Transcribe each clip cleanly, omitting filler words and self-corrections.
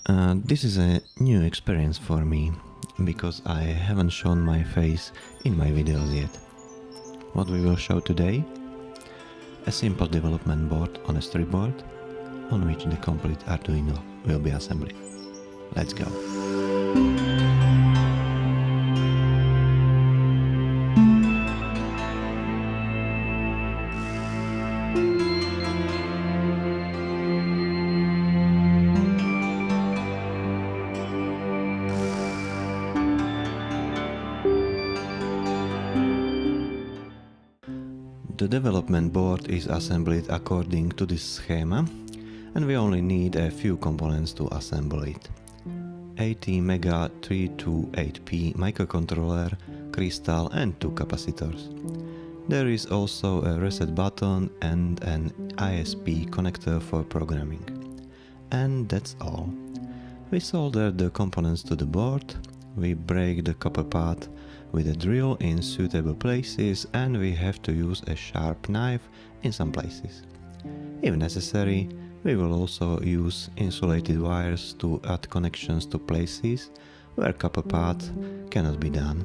This is a new experience for me, because I haven't shown my face in my videos yet. What we will show today? A simple development board on a storyboard, on which the complete Arduino will be assembled. Let's go! The development board is assembled according to this schema, and we only need a few components to assemble it. ATmega 328P microcontroller, crystal and two capacitors. There is also a reset button and an ISP connector for programming. And that's all. We solder the components to the board, we break the copper part with a drill in suitable places, and we have to use a sharp knife in some places. If necessary, we will also use insulated wires to add connections to places where copper part cannot be done.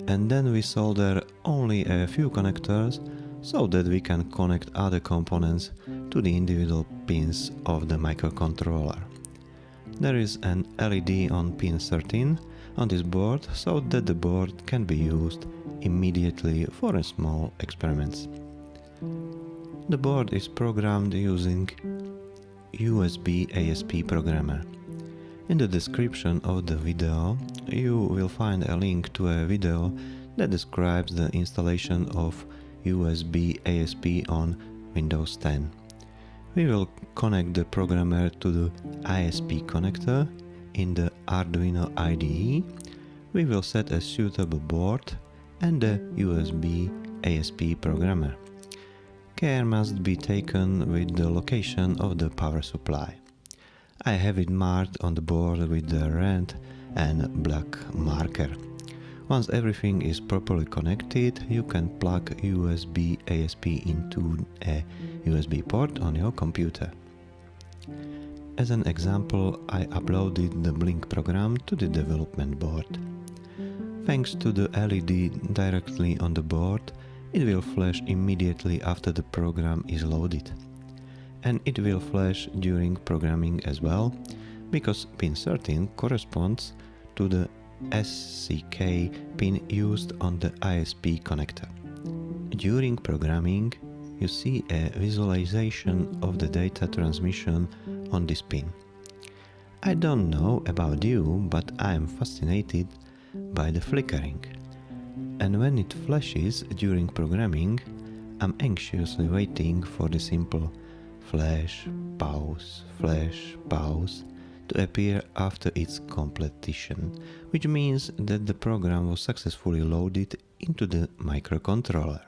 And then we solder only a few connectors so that we can connect other components to the individual pins of the microcontroller. There is an LED on pin 13 on this board so that the board can be used immediately for small experiments. The board is programmed using USB ASP programmer. In the description of the video you will find a link to a video that describes the installation of USB ASP on Windows 10. We will connect the programmer to the ISP connector in the Arduino IDE. We will set a suitable board and the USB ASP programmer. Care must be taken with the location of the power supply. I have it marked on the board with the red and black marker. Once everything is properly connected, you can plug USB ASP into a USB port on your computer. As an example, I uploaded the Blink program to the development board. Thanks to the LED directly on the board, it will flash immediately after the program is loaded. And it will flash during programming as well, because pin 13 corresponds to the SCK pin used on the ISP connector. During programming, you see a visualization of the data transmission on this pin. I don't know about you, but I am fascinated by the flickering. And when it flashes during programming, I'm anxiously waiting for the simple flash, pause to appear after its completion, which means that the program was successfully loaded into the microcontroller.